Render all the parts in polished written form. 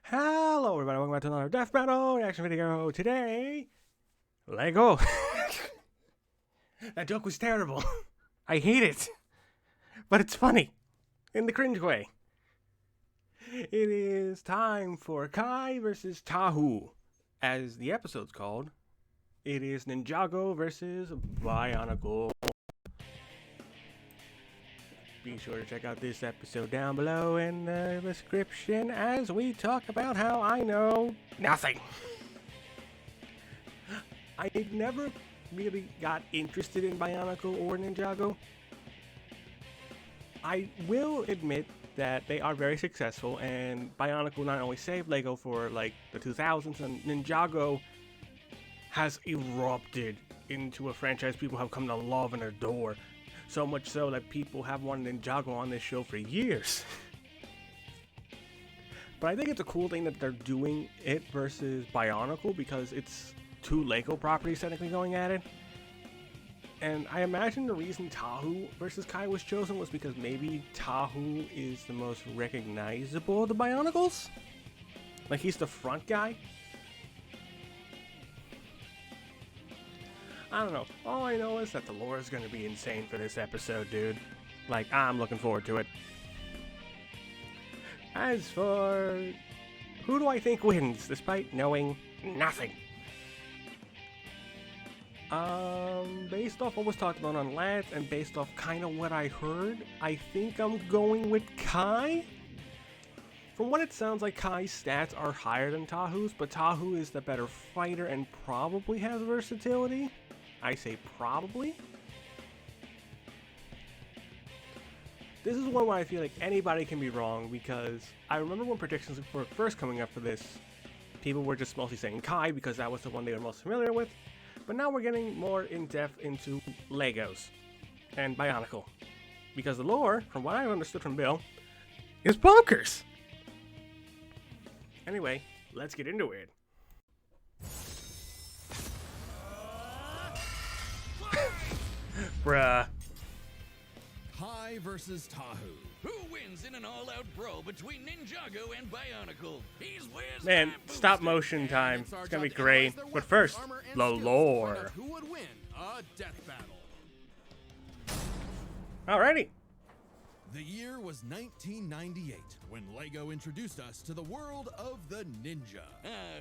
Hello everybody, welcome back to another Death Battle reaction video. Today, Lego. That joke was terrible. I hate it. But it's funny. In the cringe way. It is time for Kai versus Tahu. As the episode's called, it is Ninjago versus Bionicle. Be sure to check out this episode down below in the description as we talk about how I know nothing. I never really got interested in Bionicle or Ninjago. I will admit that they are very successful, and Bionicle not only saved Lego for like the 2000s, and Ninjago has erupted into a franchise people have come to love and adore. So much so that people have wanted Ninjago on this show for years. But I think it's a cool thing that they're doing it versus Bionicle because it's two Lego properties technically going at it. And I imagine the reason Tahu versus Kai was chosen was because maybe Tahu is the most recognizable of the Bionicles? Like he's the front guy? I don't know. All I know is that the lore is going to be insane for this episode, dude. Like, I'm looking forward to it. As for who do I think wins, despite knowing nothing? Based off what was talked about on last, and based off kind of what I heard, I think I'm going with Kai. From what it sounds like, Kai's stats are higher than Tahu's, but Tahu is the better fighter and probably has versatility. I say probably. This is one where I feel like anybody can be wrong, because I remember when predictions were first coming up for this, people were just mostly saying Kai because that was the one they were most familiar with. But now we're getting more in depth into Legos and Bionicle, because the lore, from what I understood from Bill, is bonkers. Anyway, let's get into it. Bruh. Kai versus Tahu. Who wins in an all-out brawl between Ninjago and Bionicle? Man, stop motion time. It's gonna be great. But first, the lore. Who would win a death battle? Alrighty. The year was 1998 when Lego introduced us to the world of the ninja.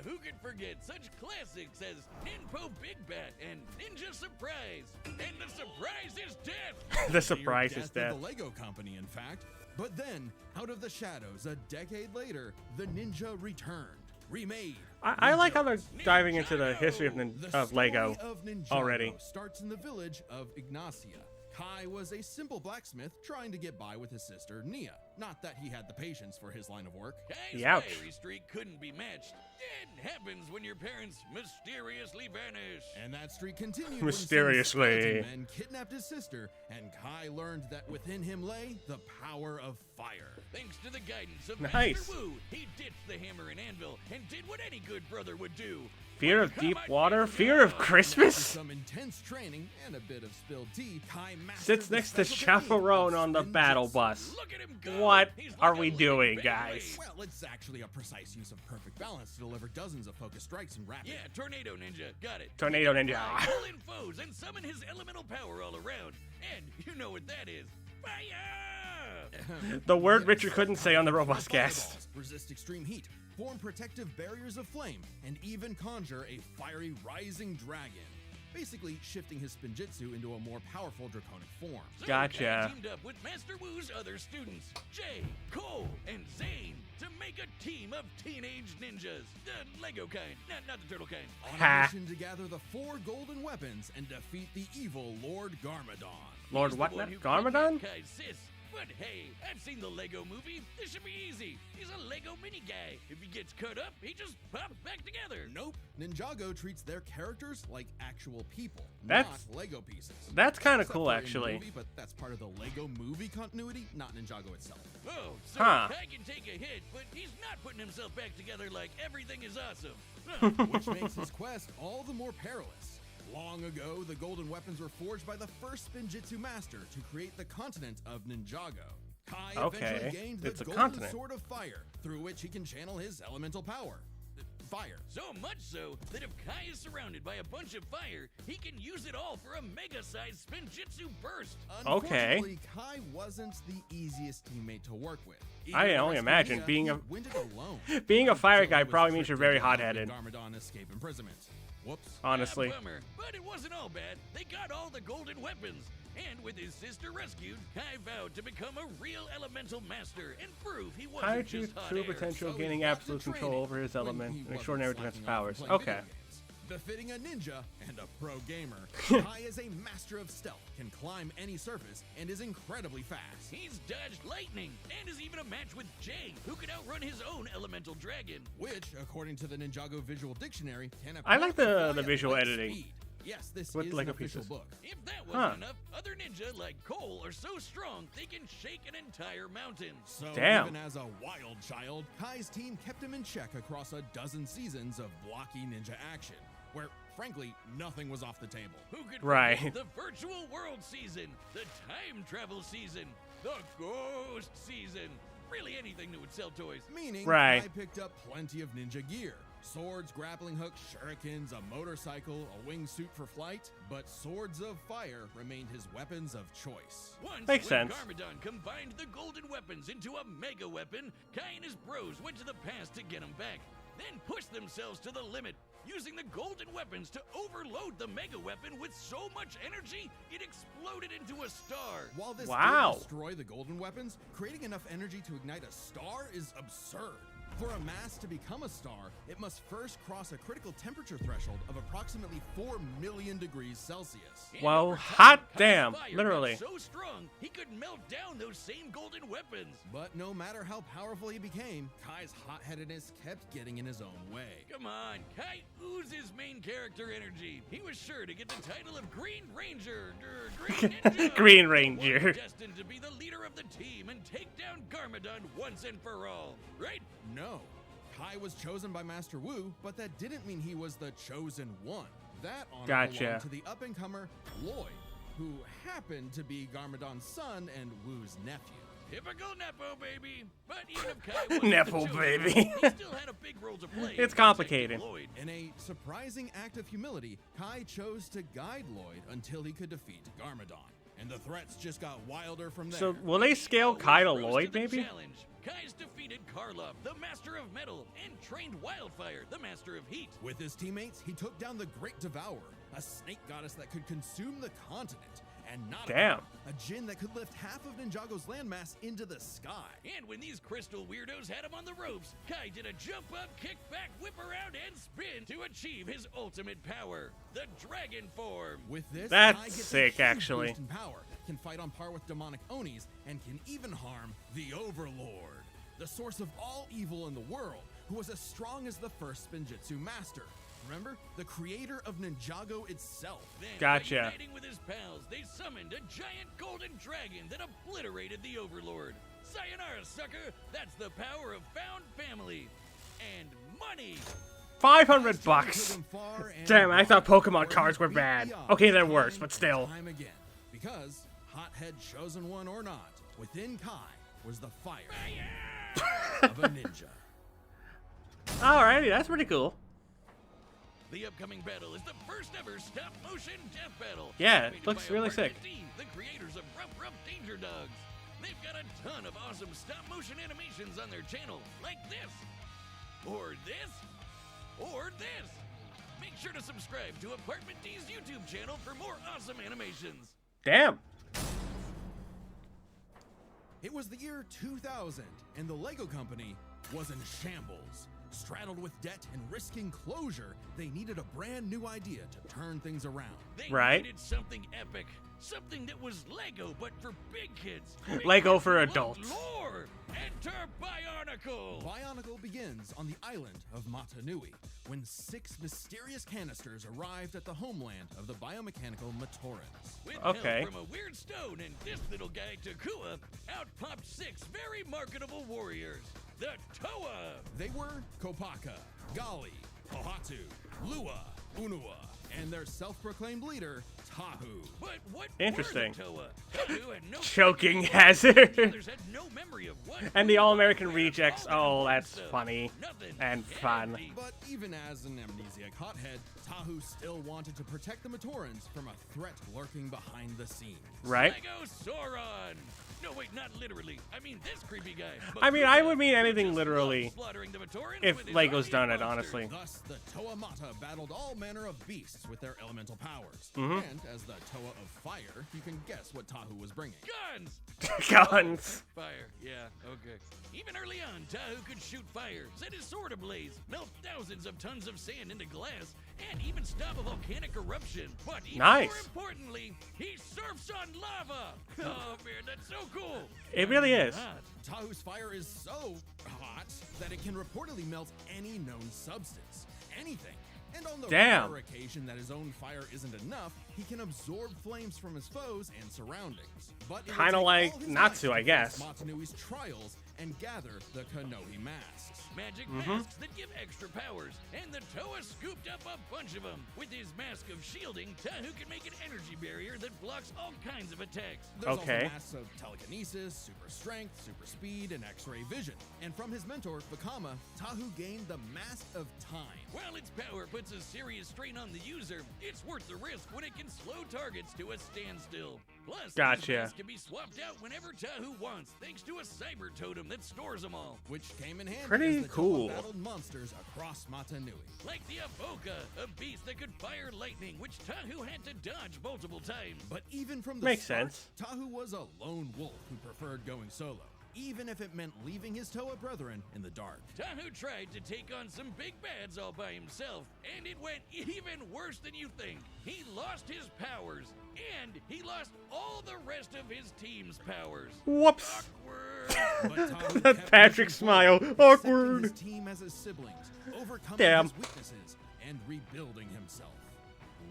Who could forget such classics as Ninpo Big Bat and Ninja Surprise? And the surprise is death! The surprise is death. The Lego company, in fact. But then, out of the shadows, a decade later, the ninja returned. Remade. I like how they're diving into the history of Lego Ninjago already. Starts in the village of Ignacia. Kai was a simple blacksmith trying to get by with his sister, Nia. Not that he had the patience for his line of work. Kai's fiery streak couldn't be matched. It happens when your parents mysteriously vanish. And that streak continued mysteriously. When men kidnapped his sister, and Kai learned that within him lay the power of fire. Thanks to the guidance of Master Wu, he ditched the hammer and anvil and did what any good brother would do. Fear of deep water? Fear of Christmas? Some intense training and a bit of spilled tea, Kai sits next to Chaperone on the battle bus. What are we doing, guys? Well, it's actually a precise use of perfect balance to deliver dozens of focus strikes in rapid. Yeah, Tornado Ninja, got it. Tornado Ninja. Pull in foes and summon his elemental power all around. And you know what that is. Fire! The word Richard couldn't say on the Robust Cast. Resist extreme heat, form protective barriers of flame, and even conjure a fiery rising dragon. Basically shifting his Spinjitzu into a more powerful draconic form. So gotcha. Teamed up with Master Wu's other students, Jay, Cole, and Zane, to make a team of teenage ninjas. The Lego kind, not the turtle kind. On a mission to gather the 4 golden weapons and defeat the evil Lord Garmadon. Lord what? Garmadon? But hey, I've seen the Lego movie. This should be easy. He's a Lego mini guy. If he gets cut up, he just pops back together. Nope. Ninjago treats their characters like actual people, not Lego pieces. That's kind of cool, actually. Movie, but that's part of the Lego movie continuity, not Ninjago itself. Oh, so I can take a hit, but he's not putting himself back together like everything is awesome. Which makes his quest all the more perilous. Long ago, the golden weapons were forged by the first Spinjitzu master to create the continent of Ninjago. Kai Okay, eventually gained the it's a golden continent. sword of fire, through which he can channel his elemental power. Fire. So much so that if Kai is surrounded by a bunch of fire, he can use it all for a mega-sized spinjitzu burst. Unfortunately, Kai wasn't the easiest teammate to work with. I Even only Rasputia, imagine he being a winded alone being a fire until guy he was probably means tricked you're very into helping hot-headed. Garmadon escape imprisonment. Whoops. Honestly. Bummer, but it wasn't all bad. They got all the golden weapons. And with his sister rescued, Kai vowed to become a real elemental master and prove he wasn't Kai just achieved hot true air. potential, So gaining he got absolute the control training over his when element he and wasn't extraordinary slacking defensive off powers. playing video Okay. games. Befitting a ninja and a pro gamer, Kai is a master of stealth, can climb any surface, and is incredibly fast. He's dodged lightning and is even a match with Jay, who could outrun his own elemental dragon. Which, according to the Ninjago Visual Dictionary, can I like apparently the fly at visual light editing. speed. Yes, this With is Lego an official pieces. book. If that wasn't Huh. enough, other ninja like Cole are so strong they can shake an entire mountain. So Damn. even as a wild child, Kai's team kept him in check across a dozen seasons of blocky ninja action, where, frankly, nothing was off the table. Who could Right. forget the virtual world season, the time travel season, the ghost season, really anything that would sell toys. Meaning, Right. Kai picked up plenty of ninja gear. Swords, grappling hooks, shurikens, a motorcycle, a wingsuit for flight, but swords of fire remained his weapons of choice. Once, Makes when sense. Garmadon combined the golden weapons into a mega weapon, Kai and his bros went to the past to get them back, then pushed themselves to the limit, using the golden weapons to overload the mega weapon with so much energy, it exploded into a star. While this Wow. did destroy the golden weapons, creating enough energy to ignite a star is absurd. For a mass to become a star, it must first cross a critical temperature threshold of approximately 4 million degrees Celsius. And Well, over time, hot Kai's damn, fire literally. got so strong, he could melt down those same golden weapons. But no matter how powerful he became, Kai's hot-headedness kept getting in his own way. Come on, Kai oozes main character energy. He was sure to get the title of Green Ranger, Green Ninja. Green Ranger. Was destined to be the leader of the team and take down Garmadon once and for all, right? No. Kai was chosen by Master Wu, but that didn't mean he was the chosen one. That honor Gotcha. belonged to the up-and-comer Lloyd, who happened to be Garmadon's son and Wu's nephew. Typical Nepo baby. But even if Kai wasn't Nepo the chosen baby. one, he still had a big role to play. in It's complicated. protecting Lloyd. In a surprising act of humility, Kai chose to guide Lloyd until he could defeat Garmadon. And the threats just got wilder from there. So will they scale Kai to Always rose Lloyd, the maybe? challenge. Kai's defeated Karlov, the Master of Metal, and trained Wildfire, the Master of Heat. With his teammates, he took down the Great Devourer, a snake goddess that could consume the continent. And not Damn. a djinn that could lift half of Ninjago's landmass into the sky. And when these crystal weirdos had him on the ropes, Kai did a jump up, kick back, whip around, and spin to achieve his ultimate power, the Dragon Form. With this, That's Kai gets a sick, huge actually. boost in power, can fight on par with demonic Onis, and can even harm the Overlord, the source of all evil in the world, who was as strong as the first Spinjitzu master. Remember? The creator of Ninjago itself. Then, Gotcha. by uniting with his pals, they summoned a giant golden dragon that obliterated the Overlord. Sayonara, sucker! That's the power of found family. And money! 500 Took bucks. him far and Damn, I thought wide, Pokemon where cards he were beat bad. the odds Okay, they're time worse, but still. and Time again. Because, hothead chosen one or not, within Kai was the fire of a ninja. Alrighty, that's pretty cool. The upcoming battle is the first ever stop-motion death battle. Yeah, it Created looks by really Apartment sick. D, the creators of Rough Danger Dogs. They've got a ton of awesome stop-motion animations on their channel, like this, or this, or this. Make sure to subscribe to Apartment D's YouTube channel for more awesome animations. Damn. It was the year 2000, and the Lego company was in shambles. Straddled with debt and risking closure, they needed a brand new idea to turn things around. They Right. needed something epic, something that was Lego but for big kids. Big Lego kids for who loved adults. Lore. Enter Bionicle. Bionicle begins on the island of Matanui, when 6 mysterious canisters arrived at the homeland of the biomechanical Matorans. With Okay. help from a weird stone and this little guy Takua, out popped 6 very marketable warriors. The Toa. They were Kopaka, Gali, Pohatu, Lua, Unua, and their self-proclaimed leader, Tahu. But what Interesting. were the Toa? Tahu had no Choking The hazard. others had no memory of what And the who, All-American where, rejects. all Oh, that that's stuff. funny Nothing. and Yeah, fun. indeed. But even as an amnesiac hothead, Tahu still wanted to protect the Matorans from a threat lurking behind the scenes. Right? Lego Sauron! No, wait, not literally. I mean this creepy guy. I mean, I Makuta, would mean who anything just literally loves slaughtering the Matorans if with his Lego's army done of it, monsters. honestly. Thus, the Toa Mata battled all manner of beasts with their elemental powers. Mm-hmm. And as the Toa of Fire, you can guess what Tahu was bringing. Guns! Guns. Fire, yeah, okay. Even early on, Tahu could shoot fire, set his sword ablaze, melt thousands of tons of sand into glass, and even stop a volcanic eruption. But even Nice. more importantly, he surfs on lava! Oh man, that's so cool! It really is. Hot. Tahu's fire is so hot that it can reportedly melt any known substance. Anything. And on the Damn. rare occasion that his own fire isn't enough, he can absorb flames from his foes and surroundings. But it will Kinda take like all his Natsu, might I to guess. face Matanui's trials and gather the Konohi masks. Magic Mm-hmm. masks that give extra powers, and the Toa scooped up a bunch of them. With his mask of shielding, Tahu can make an energy barrier that blocks all kinds of attacks. There's Okay. also masks of telekinesis, super strength, super speed, and X-ray vision. And from his mentor, Vakama, Tahu gained the Mask of Time. While its power puts a serious strain on the user, it's worth the risk when it can slow targets to a standstill. Plus, Gotcha. these masks can be swapped out whenever Tahu wants, thanks to a cyber totem that stores them all. Which came in handy Pretty as the cool. Toa battled monsters across Matanui. Like the Avoca, a beast that could fire lightning, which Tahu had to dodge multiple times. But even from the Makes start, sense. Tahu was a lone wolf who preferred going solo, even if it meant leaving his Toa brethren in the dark. Tahu tried to take on some big bads all by himself, and it went even worse than you think. He lost his powers, and he lost all the rest of his team's powers. Whoops. Awkward. But Tahu That kept Patrick pushing forward, smile. accepting Awkward. his team as his siblings, overcoming Damn. his weaknesses, and rebuilding himself.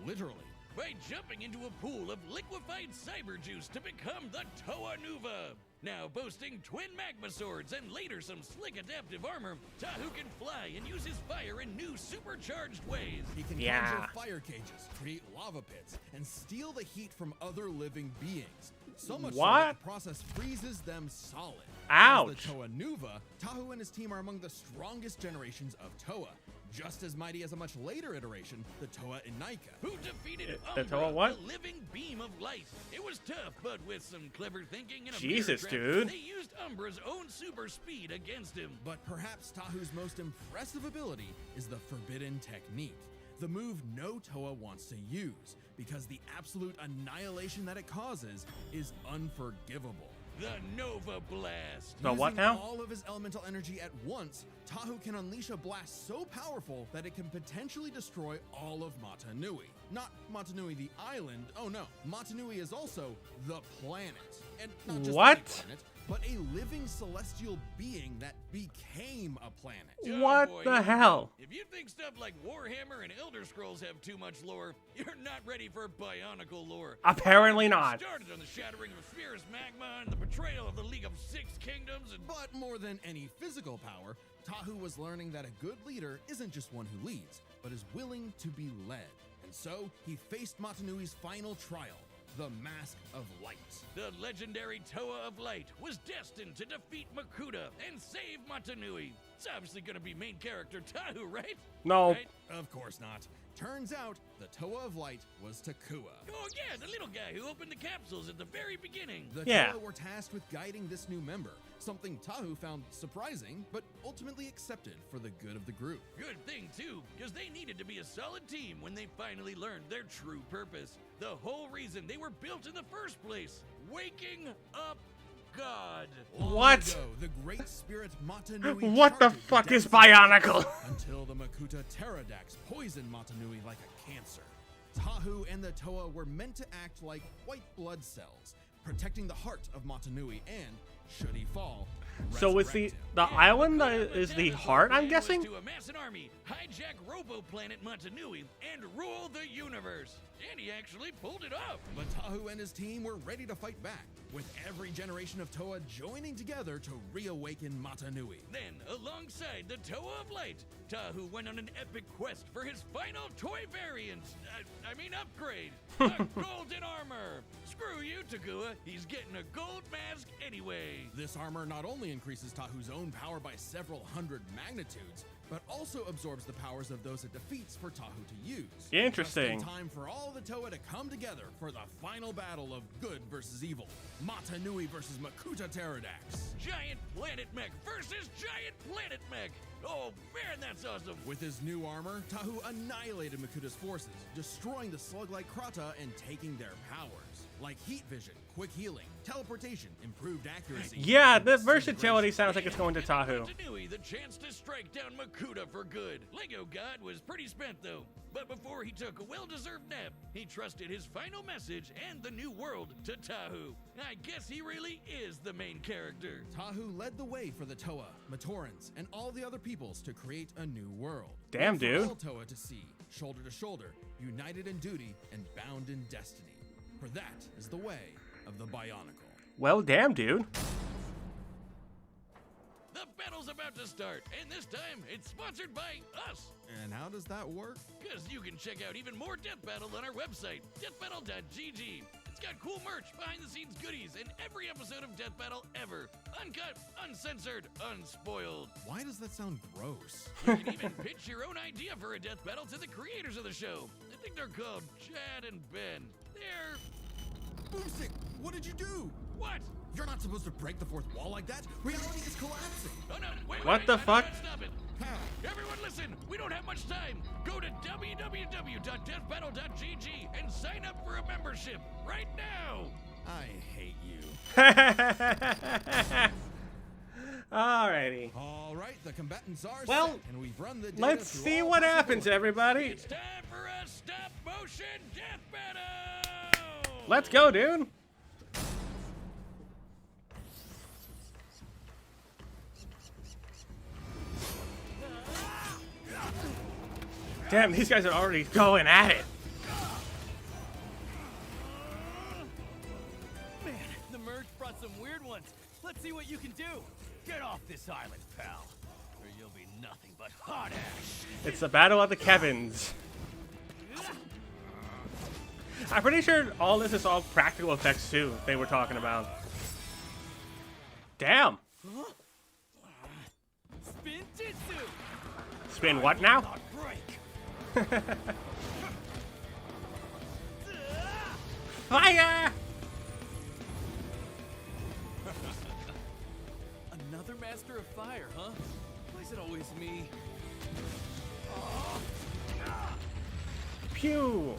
Literally. By jumping into a pool of liquefied cyber juice to become the Toa Nuva. Now boasting twin magma swords and later some slick adaptive armor, Tahu can fly and use his fire in new supercharged ways. He can Yeah. conjure fire cages, create lava pits, and steal the heat from other living beings. So much so What? that the process freezes them solid. Ouch. As the Toa Nuva, Tahu and his team are among the strongest generations of Toa. Just as mighty as a much later iteration, the Toa Inaika. Who defeated The Umbra, Toa what? the living beam of light. It was tough, but with some clever thinking and a Jesus, mirror trap, dude. they used Umbra's own super speed against him. But perhaps Tahu's most impressive ability is the Forbidden Technique. The move no Toa wants to use, because the absolute annihilation that it causes is unforgivable. The Nova Blast. The what Using now? all of his elemental energy at once, Tahu can unleash a blast so powerful that it can potentially destroy all of Matanui. Not Matanui the island, oh no, Matanui is also the planet. And not just What? any planet, but a living celestial being that became a planet. Oh, What boy, the here we go. hell? If you think stuff like Warhammer and Elder Scrolls have too much lore, you're not ready for Bionicle lore. Apparently not. Started on the shattering of Spherus Magma and the betrayal of the League of Six Kingdoms and But more than any physical power, Tahu was learning that a good leader isn't just one who leads, but is willing to be led. And so, he faced Matanui's final trial, the Mask of Light. the legendary Toa of Light was destined to defeat Makuta and save Matanui. It's obviously gonna be main character Tahu, right? No. Right? Of course not. Turns out, the Toa of Light was Takua. Oh yeah, the little guy who opened the capsules at the very beginning. The Yeah. Toa were tasked with guiding this new member, something Tahu found surprising, but ultimately accepted for the good of the group. Good thing, too, because they needed to be a solid team when they finally learned their true purpose. The whole reason they were built in the first place. Waking up God. Long What? ago, the great spirit Matanui What the charted fuck is destiny Bionicle? until the Makuta Pterodax poisoned Matanui like a cancer. Tahu and the Toa were meant to act like white blood cells, protecting the heart of Matanui and Should he fall, So is the island is the heart, I'm guessing? To amass an army, hijack Robo-Planet Montanui, and rule the universe. And he actually pulled it off. But Tahu and his team were ready to fight back, with every generation of Toa joining together to reawaken Montanui. Then, alongside the Toa of Light, Tahu went on an epic quest for his final toy variant. Upgrade. A golden armor. Screw you, Takua. He's getting a gold mask anyway. This armor not only increases Tahu's own power by several hundred magnitudes, but also absorbs the powers of those it defeats for Tahu to use. Interesting. Just in time for all the Toa to come together for the final battle of good versus evil. Montanui versus Makuta Pterodax. Giant planet mech versus giant planet mech. Oh man, that's awesome. With his new armor, Tahu annihilated Makuta's forces, destroying the slug-like Krata and taking their powers. Like heat vision, quick healing, teleportation, improved accuracy. Yeah, the versatility sounds like it's going to Tahu. Montanui, the chance to strike down Makuta for good. Lego God was pretty spent though. But before he took a well-deserved nap, he trusted his final message and the new world to Tahu. I guess he really is the main character. Tahu led the way for the Toa, Matorans, and all the other peoples to create a new world. Damn, One for dude. all Toa to see, shoulder to shoulder, united in duty and bound in destiny. For that is the way of the Bionicle. Well, damn, dude. The battle's about to start, and this time it's sponsored by us. And how does that work? Because you can check out even more Death Battle on our website, deathbattle.gg. It's got cool merch, behind-the-scenes goodies, and every episode of Death Battle ever. Uncut, uncensored, unspoiled. Why does that sound gross? You can even pitch your own idea for a Death Battle to the creators of the show. I think they're called Chad and Ben. They're... Boomstick, what did you do? What? You're not supposed to break the fourth wall like that. Reality is collapsing. Oh no, wait, What the fuck? Stop it. How? Everyone listen, we don't have much time. Go to www.deathbattle.gg and sign up for a membership right now. I hate you. Alrighty. All right, the combatants are Well, set, and we've run the data let's through see all what possible happens, everybody. It's time for a stop-motion death battle. Let's go, dude. Damn, these guys are already going at it. Man, the merge brought some weird ones. Let's see what you can do. Get off this island, pal, or you'll be nothing but hot ash. It's the battle of the Kevins. I'm pretty sure all this is all practical effects too, they were talking about. Damn. Spin Jitsu! Spin what now? Not break. Fire! Another master of fire, huh? Why is it always me? Pew!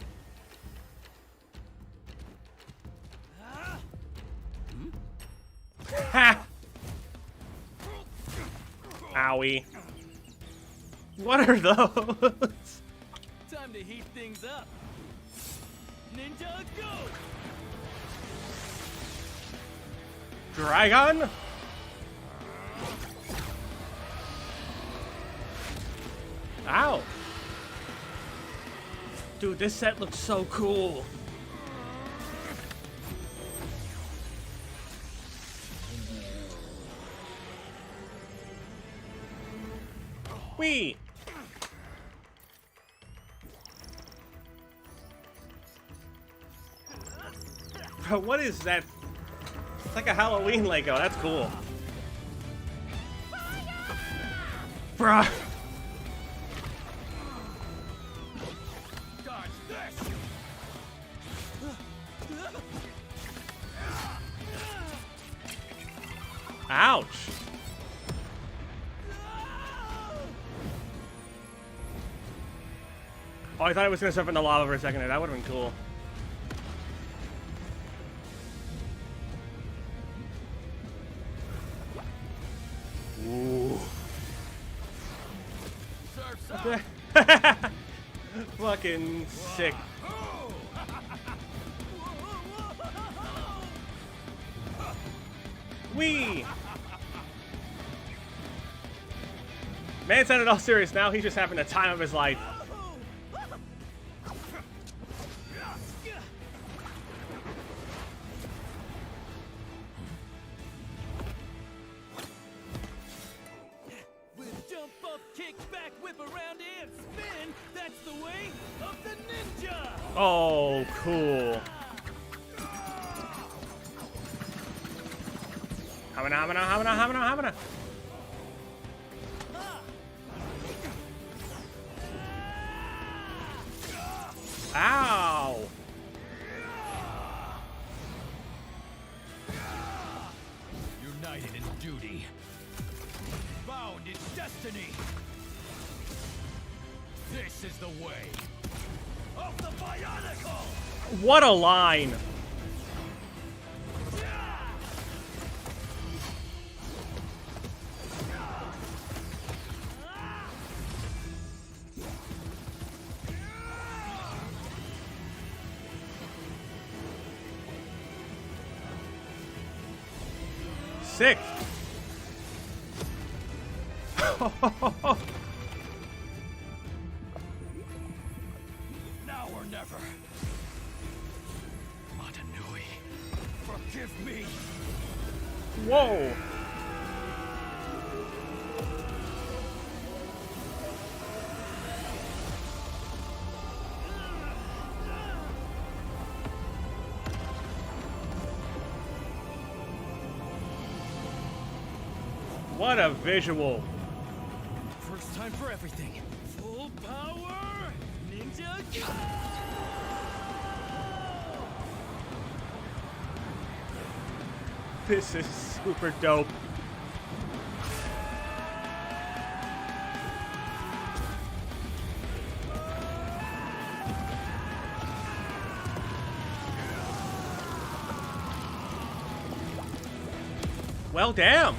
Ha! Owie. What are those? Time to heat things up. Ninja, go! Dragon? Ow. Dude, this set looks so cool. Wee. Bro, what is that? It's like a Halloween Lego. That's cool. Bruh. Dodge this! Ouch. Oh, I thought it was gonna surf in the lava for a second there. That would have been cool. Ooh. Surf's up! Fucking sick. Whee! Man's not at all serious now. He's just having the time of his life. With jump up, kick back, whip around, and spin, that's the way of the ninja! Oh, cool. Hamana. Ow! United in duty. Bound in destiny. This is the way of the Bionicle! What a line! Sick. Now or never. Matanui, forgive me. Whoa. What a visual. First time for everything. Full power, ninja go! This is super dope. Well, damn.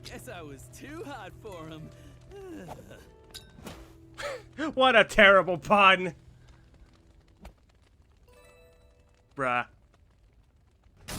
Guess I was too hot for him. What a terrible pun. Bruh. KO!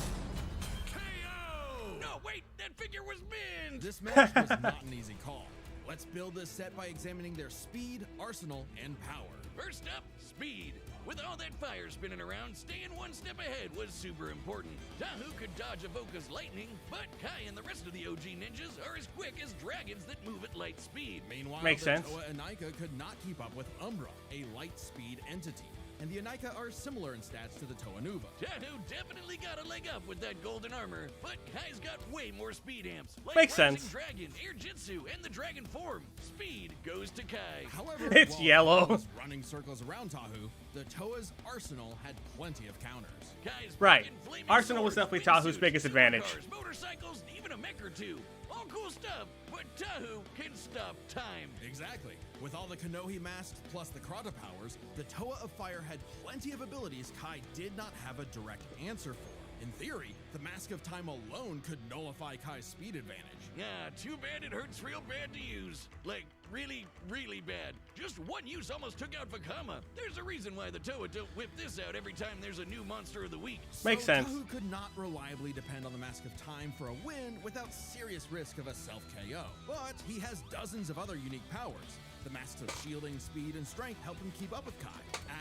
No, wait, that figure was binned! This match was not an easy call. Let's build this set by examining their speed, arsenal, and power. First up, speed. With all that fire spinning around, staying one step ahead was super important. Tahu could dodge Avoca's lightning, but Kai and the rest of the OG ninjas are as quick as dragons that move at light speed. Meanwhile, Makes the sense. Toa and Aika could not keep up with Umbra, a light speed entity. And the Anika are similar in stats to the Toa Nuva. Tahu definitely got a leg up with that golden armor, but Kai's got way more speed amps. Like Makes Rising sense. Dragon, Air Jitsu, and the Dragon Form. Speed goes to Kai. However, It's while yellow. Kai was running circles around Tahu, the Toa's arsenal had plenty of counters. Kai's Right. fucking flaming Arsenal was swords, definitely Tahu's wingsuits, biggest advantage. supercars, motorcycles, even a mech or two. All cool stuff, but Tahu can stop time. Exactly. With all the Kanohi masks plus the Krata powers, the Toa of Fire had plenty of abilities Kai did not have a direct answer for. In theory, the Mask of Time alone could nullify Kai's speed advantage. Yeah, too bad it hurts real bad to use. Like, really, really bad. Just one use almost took out Vakama. There's a reason why the Toa don't whip this out every time there's a new monster of the week. Makes So sense. Tahu could not reliably depend on the Mask of Time for a win without serious risk of a self-KO. But he has dozens of other unique powers. The masks of shielding, speed, and strength help him keep up with Kai.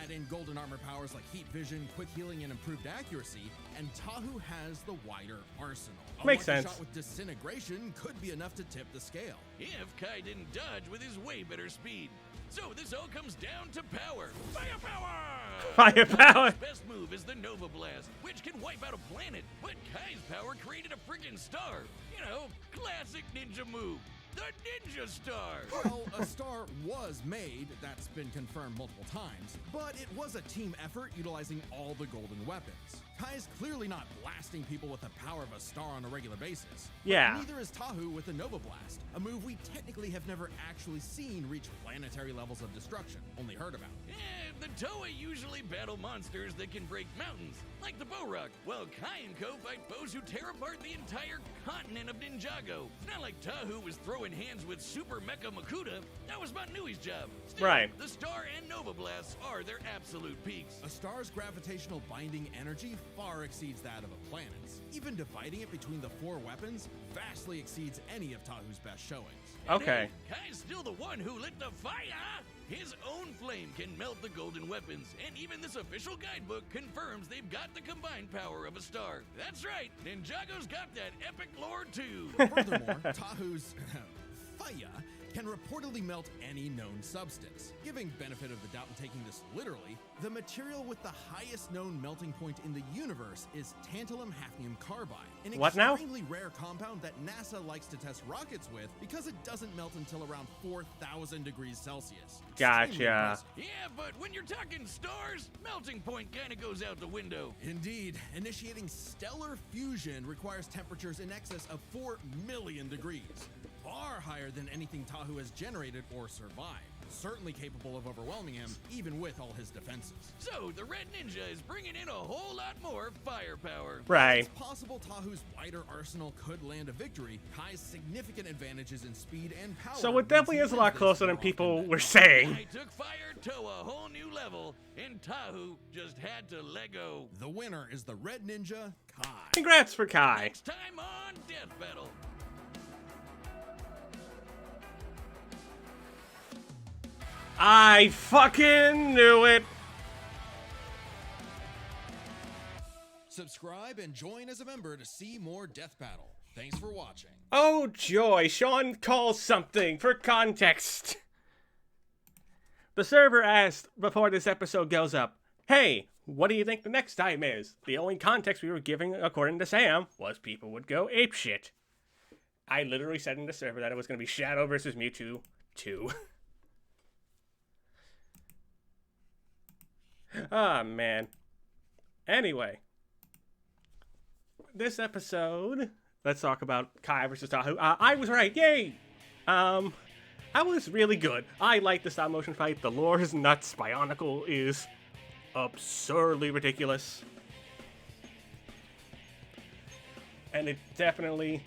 Add in golden armor powers like heat vision, quick healing, and improved accuracy, and Tahu has the wider arsenal. A Makes lucky sense. shot with disintegration could be enough to tip the scale. If Kai didn't dodge with his way better speed. So this all comes down to power. Firepower! Firepower! Kai's best move is the Nova Blast, which can wipe out a planet. But Kai's power created a friggin' star. You know, classic ninja move. The Ninja Star! Well, a star was made, that's been confirmed multiple times, but it was a team effort utilizing all the golden weapons. Kai's clearly not blasting people with the power of a star on a regular basis. But Yeah. neither is Tahu with the Nova Blast, a move we technically have never actually seen reach planetary levels of destruction, only heard about. The Toa usually battle monsters that can break mountains, like the Borok, while Kai and Co fight foes who tear apart the entire continent of Ninjago. It's not like Tahu was throwing throwing hands with Super Mecha Makuta, that was Manui's job. Still, Right. The Star and Nova Blasts are their absolute peaks. A star's gravitational binding energy far exceeds that of a planet's. Even dividing it between the 4 weapons vastly exceeds any of Tahu's best showings. Okay. Hey, Kai's still the one who lit the fire. His own flame can melt the golden weapons, and even this official guidebook confirms they've got the combined power of a star. That's right, Ninjago's got that epic lore too. Furthermore, Tahu's fire can reportedly melt any known substance. Giving benefit of the doubt and taking this literally, the material with the highest known melting point in the universe is tantalum hafnium carbide, an What now? extremely rare compound that NASA likes to test rockets with because it doesn't melt until around 4,000 degrees Celsius. Gotcha. Extremely impressive. Yeah, but when you're talking stars, melting point kinda goes out the window. Indeed, initiating stellar fusion requires temperatures in excess of 4 million degrees, far higher than anything Tahu has generated or survived. Certainly capable of overwhelming him, even with all his defenses. So, the Red Ninja is bringing in a whole lot more firepower. Right. It's possible Tahu's wider arsenal could land a victory. Kai's significant advantages in speed and power. So it definitely means is a he lot wins closer this than more people often were than saying. I took Fire to a whole new level, and Tahu just had to let go. The winner is the Red Ninja, Kai. Congrats for Kai. Next time on Death Battle. I fucking knew it. Subscribe and join as a member to see more Death Battle. Thanks for watching. Oh joy, Sean calls something for context. The server asked before this episode goes up, hey, what do you think the next time is? The only context we were giving, according to Sam, was people would go apeshit. I literally said in the server that it was going to be Shadow versus Mewtwo 2. Ah, man. Anyway. This episode, let's talk about Kai versus Tahu. I was right, yay! I was really good. I like the stop motion fight. The lore is nuts. Bionicle is absurdly ridiculous. And it definitely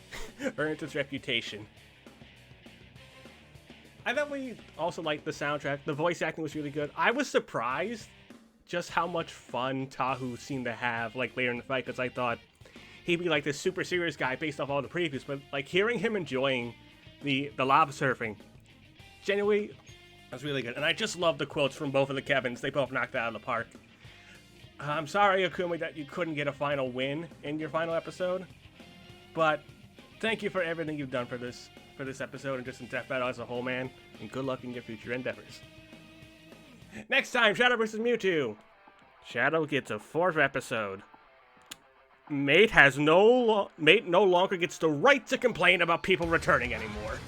earned its reputation. I definitely also liked the soundtrack. The voice acting was really good. I was surprised just how much fun Tahu seemed to have like later in the fight, because I thought he'd be like this super serious guy based off all the previews, but like hearing him enjoying the lava surfing, genuinely, was really good. And I just love the quotes from both of the Kevins. They both knocked it out of the park. I'm sorry, Akumi, that you couldn't get a final win in your final episode, but thank you for everything you've done for this episode and just in Death Battle as a whole, man. And good luck in your future endeavors. Next time, Shadow vs. Mewtwo. Shadow gets a 4th episode. Mate no longer gets the right to complain about people returning anymore.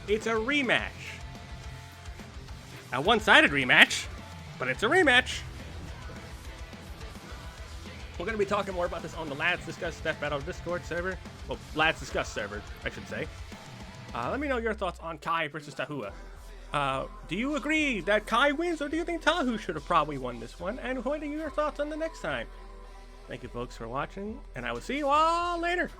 It's a rematch. A one-sided rematch, but it's a rematch. We're going to be talking more about this on the Lads Discuss Death Battle Discord server. Well, Lads Discuss server, I should say. Let me know your thoughts on Kai versus Tahu. Do you agree that Kai wins, or do you think Tahu should have probably won this one? And what are your thoughts on the next time? Thank you folks for watching, and I will see you all later.